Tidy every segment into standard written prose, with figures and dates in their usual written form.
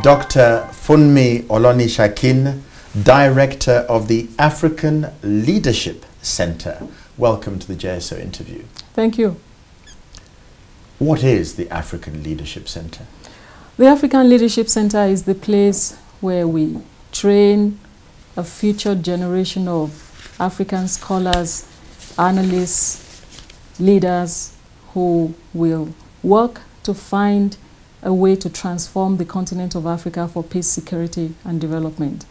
Dr. Funmi Oloni-Shah Khan, Director of the African Leadership Center. Welcome to the JSO interview. Thank you. What is the African Leadership Center? The African Leadership Center is the place where we train a future generation of African scholars, analysts, leaders who will work to find a way to transform the continent of Africa for peace, security, and development.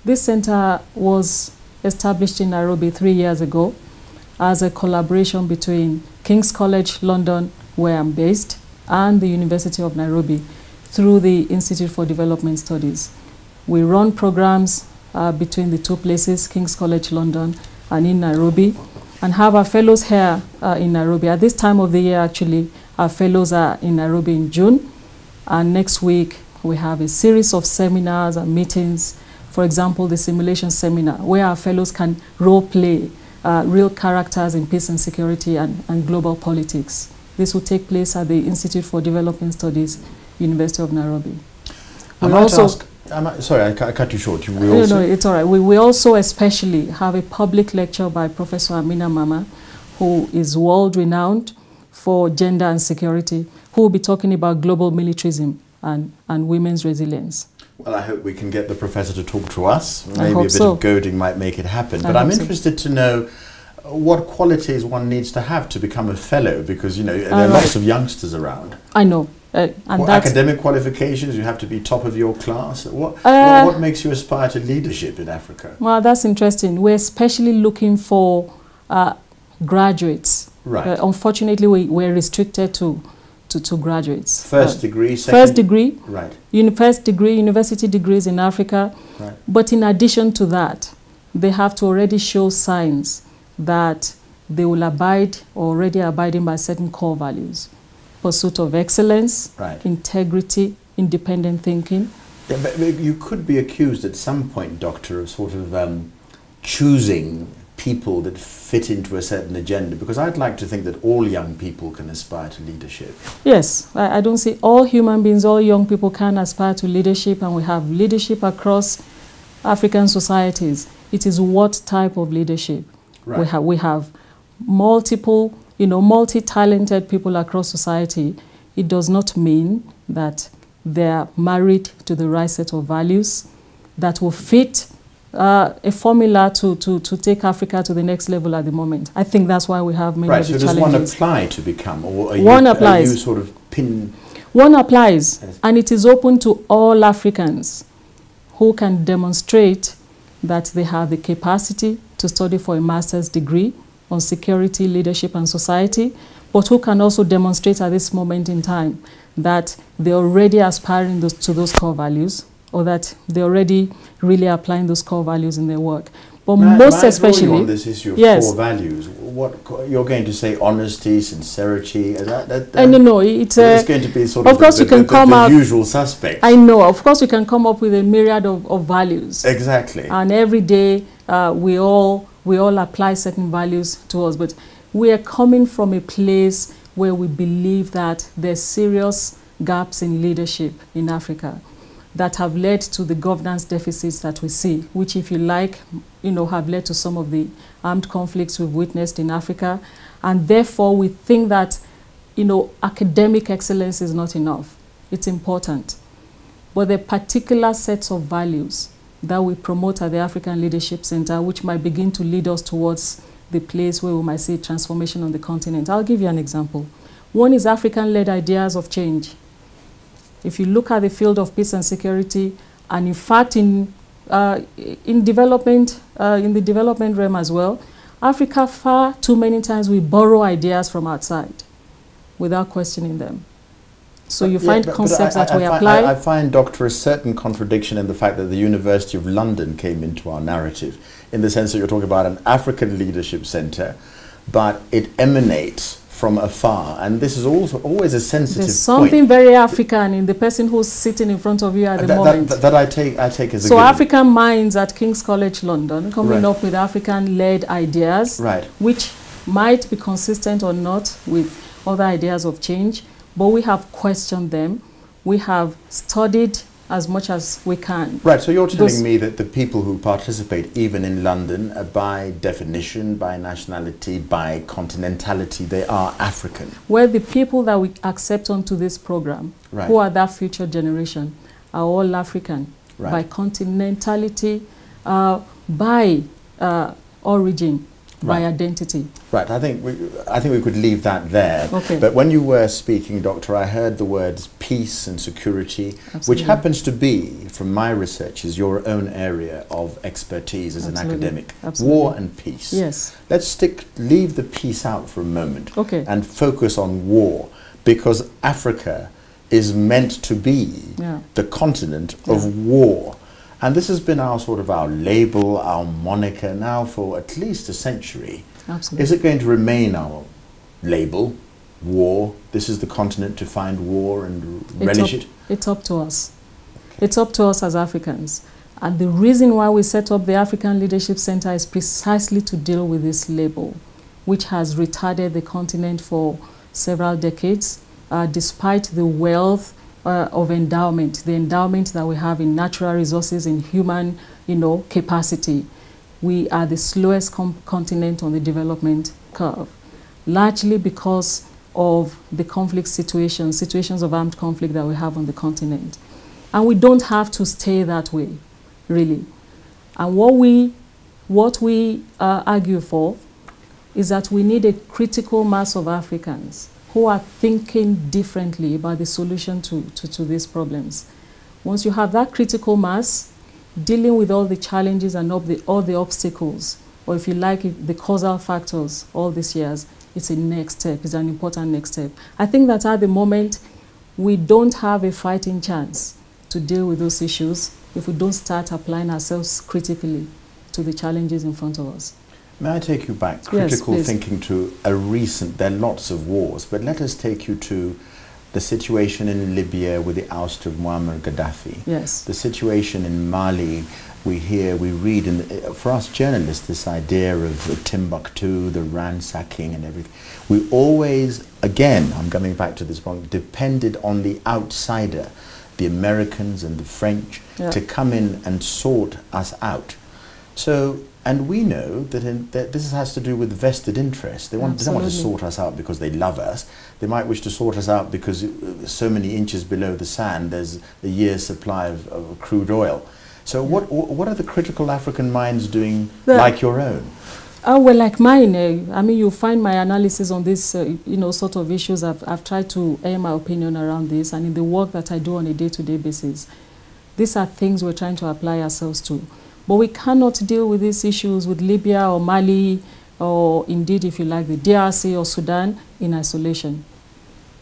This center was established in Nairobi 3 years ago as a collaboration between King's College London, where I'm based, and the University of Nairobi through the Institute for Development Studies. We run programs between the two places, King's College London and in Nairobi, and have our fellows here in Nairobi. At this time of the year, actually, our fellows are in Nairobi in June, and next week we have a series of seminars and meetings. For example, the simulation seminar, where our fellows can role-play real characters in peace and security and global politics. This will take place at the Institute for Development Studies, University of Nairobi. Sorry, I cut you short. No, it's all right. We also especially have a public lecture by Professor Amina Mama, who is world-renowned for gender and security, who will be talking about global militarism and women's resilience. Well, I hope we can get the professor to talk to us. Maybe a bit of goading might make it happen. But I'm interested to know what qualities one needs to have to become a fellow, because, you know, there are lots of youngsters around. I know. Academic qualifications, you have to be top of your class. What makes you aspire to leadership in Africa? Well, that's interesting. We're especially looking for graduates. Right. Unfortunately, we're restricted to graduates. First degree, second? First degree. Right. First degree, university degrees in Africa. Right. But in addition to that, they have to already show signs that they will abide or already abiding by certain core values. Pursuit of excellence, right, integrity, independent thinking. Yeah, but you could be accused at some point, Doctor, of sort of choosing people that fit into a certain agenda, because I'd like to think that all young people can aspire to leadership. Yes, I don't see all human beings, all young people can aspire to leadership, and we have leadership across African societies. It is what type of leadership? Right. We have multiple, multi-talented people across society. It does not mean that they are married to the right set of values that will fit a formula to take Africa to the next level at the moment. I think that's why we have many of the challenges. So does one apply to become, or one applies. Are you sort of pin? One applies, and it is open to all Africans who can demonstrate that they have the capacity to study for a master's degree on security, leadership, and society, but who can also demonstrate at this moment in time that they're already aspiring to those core values, or that they're already really applying those core values in their work. But most especially on this issue of core values, what you're going to say, honesty, sincerity, no, it's going to be sort of the usual suspects. I know, of course, we can come up with a myriad of values. Exactly. And every day we all apply certain values to us, but we are coming from a place where we believe that there's serious gaps in leadership in Africa that have led to the governance deficits that we see, which, if you like, have led to some of the armed conflicts we've witnessed in Africa. And therefore, we think that, academic excellence is not enough. It's important. But there are particular sets of values that we promote at the African Leadership Center, which might begin to lead us towards the place where we might see transformation on the continent. I'll give you an example. One is African-led ideas of change. If you look at the field of peace and security, and in fact in the development realm as well, Africa far too many times we borrow ideas from outside without questioning them. So you find concepts that we apply. I find, Doctor, a certain contradiction in the fact that the University of London came into our narrative, in the sense that you're talking about an African leadership center, but it emanates from afar, and this is also always a sensitive point. There's something very African in the person who's sitting in front of you at the moment. That I take as a given. So African minds at King's College London coming up with African-led ideas, which might be consistent or not with other ideas of change, but we have questioned them. We have studied as much as we can. Right, so you're telling me that the people who participate, even in London, by definition, by nationality, by continentality, they are African. Well, the people that we accept onto this program, right. who are that future generation, are all African, right. by continentality, by origin, right. by identity. Right, I think we could leave that there. Okay. But when you were speaking, Doctor, I heard the words peace and security, Absolutely. which happens to be, from my research, is your own area of expertise as Absolutely. an academic. Absolutely. War and peace. Yes. Let's leave the peace out for a moment. Okay. And focus on war, because Africa is meant to be the continent of war. And this has been our label, our moniker now for at least a century. Absolutely. Is it going to remain our label, war? This is the continent to find war and relish it? It's up to us. It's up to us as Africans. And the reason why we set up the African Leadership Center is precisely to deal with this label, which has retarded the continent for several decades, despite the wealth of endowment, the endowment that we have in natural resources, in human, capacity. We are the slowest continent on the development curve, largely because of the conflict situations of armed conflict that we have on the continent. And we don't have to stay that way, really. And what we argue for is that we need a critical mass of Africans who are thinking differently about the solution to these problems. Once you have that critical mass, dealing with all the challenges and all the obstacles, or if you like, the causal factors all these years, it's a next step, it's an important next step. I think that at the moment, we don't have a fighting chance to deal with those issues if we don't start applying ourselves critically to the challenges in front of us. May I take you back, critical thinking, to a recent, there are lots of wars, but let us take you to the situation in Libya with the ouster of Muammar Gaddafi. Yes. The situation in Mali, we read, for us journalists, this idea of Timbuktu, the ransacking and everything. We always, again, I'm coming back to this point, depended on the outsider, the Americans and the French, to come in and sort us out. So, and we know that this has to do with vested interests. They don't want to sort us out because they love us. They might wish to sort us out because so many inches below the sand there's a year's supply of crude oil. So what are the critical African minds doing like your own? Well, like mine, I mean, you'll find my analysis on this, sort of issues. I've tried to air my opinion around this, and in the work that I do on a day-to-day basis, these are things we're trying to apply ourselves to. But we cannot deal with these issues with Libya or Mali, or indeed, if you like, the DRC or Sudan in isolation.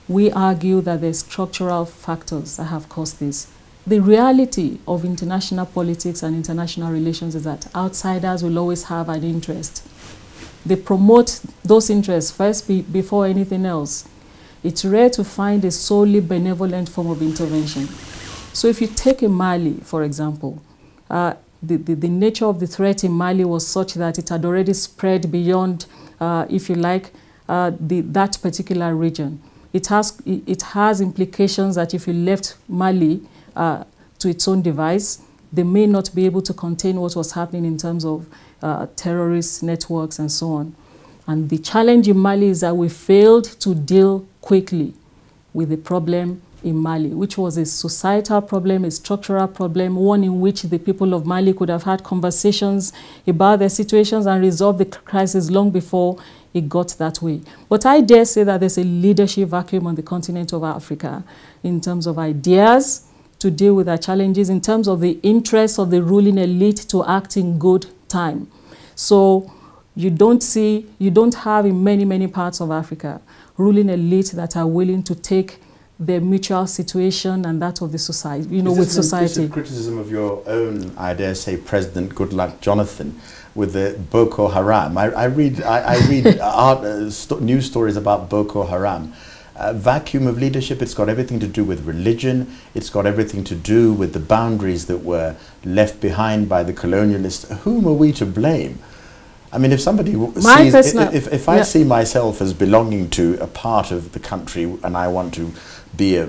We argue that there's structural factors that have caused this. The reality of international politics and international relations is that outsiders will always have an interest. They promote those interests first before anything else. It's rare to find a solely benevolent form of intervention. So if you take in Mali, for example, the nature of the threat in Mali was such that it had already spread beyond, if you like, that particular region. It has implications that if you left Mali to its own device, they may not be able to contain what was happening in terms of terrorist networks and so on. And the challenge in Mali is that we failed to deal quickly with the problem in Mali, which was a societal problem, a structural problem, one in which the people of Mali could have had conversations about their situations and resolved the crisis long before it got that way. But I dare say that there's a leadership vacuum on the continent of Africa in terms of ideas to deal with our challenges, in terms of the interests of the ruling elite to act in good time. So you don't have in many parts of Africa ruling elites that are willing to take their mutual situation and that of the society, with society. This is criticism of your own, I dare say, President Goodluck Jonathan, with the Boko Haram. I read news stories about Boko Haram. Vacuum of leadership, it's got everything to do with religion, it's got everything to do with the boundaries that were left behind by the colonialists. Whom are we to blame? I mean, if somebody My sees, if I see myself as belonging to a part of the country and I want to be a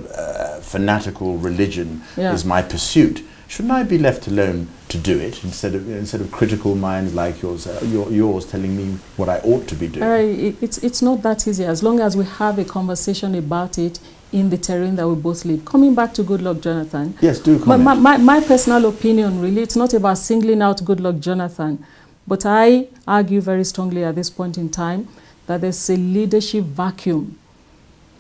fanatical religion is my pursuit, shouldn't I be left alone to do it instead of critical minds like yours telling me what I ought to be doing? It's not that easy as long as we have a conversation about it in the terrain that we both live. Coming back to Goodluck Jonathan. Yes, do comment. My personal opinion, really, it's not about singling out Goodluck Jonathan, but I argue very strongly at this point in time that there's a leadership vacuum.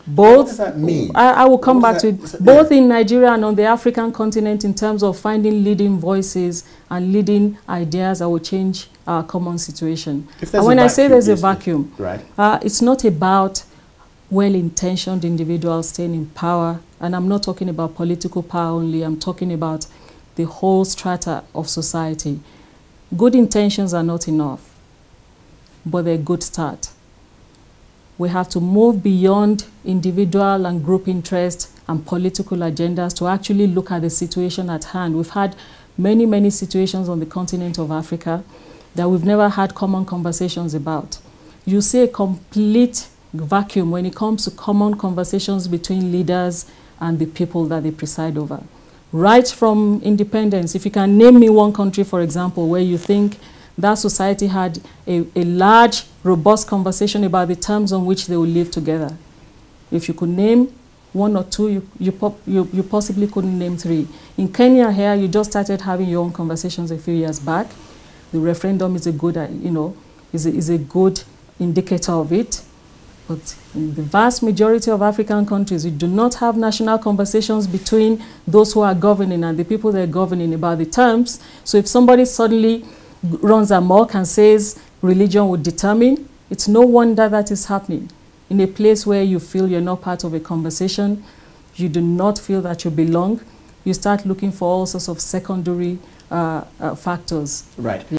Both, what does that mean? I will come back to it. Both in Nigeria and on the African continent in terms of finding leading voices and leading ideas that will change our common situation. And when I say there's a vacuum, it's not about well-intentioned individuals staying in power, and I'm not talking about political power only, I'm talking about the whole strata of society. Good intentions are not enough, but they're a good start. We have to move beyond individual and group interest and political agendas to actually look at the situation at hand. We've had many, many situations on the continent of Africa that we've never had common conversations about. You see a complete vacuum when it comes to common conversations between leaders and the people that they preside over. Right from independence, if you can name me one country, for example, where you think that society had a large, robust conversation about the terms on which they will live together. If you could name one or two, you possibly couldn't name three. In Kenya here, you just started having your own conversations a few years back. The referendum is a good, is a good indicator of it. But in the vast majority of African countries, you do not have national conversations between those who are governing and the people they're governing about the terms. So if somebody suddenly runs amok and says religion would determine, it's no wonder that is happening. In a place where you feel you're not part of a conversation, you do not feel that you belong, you start looking for all sorts of secondary factors. Right.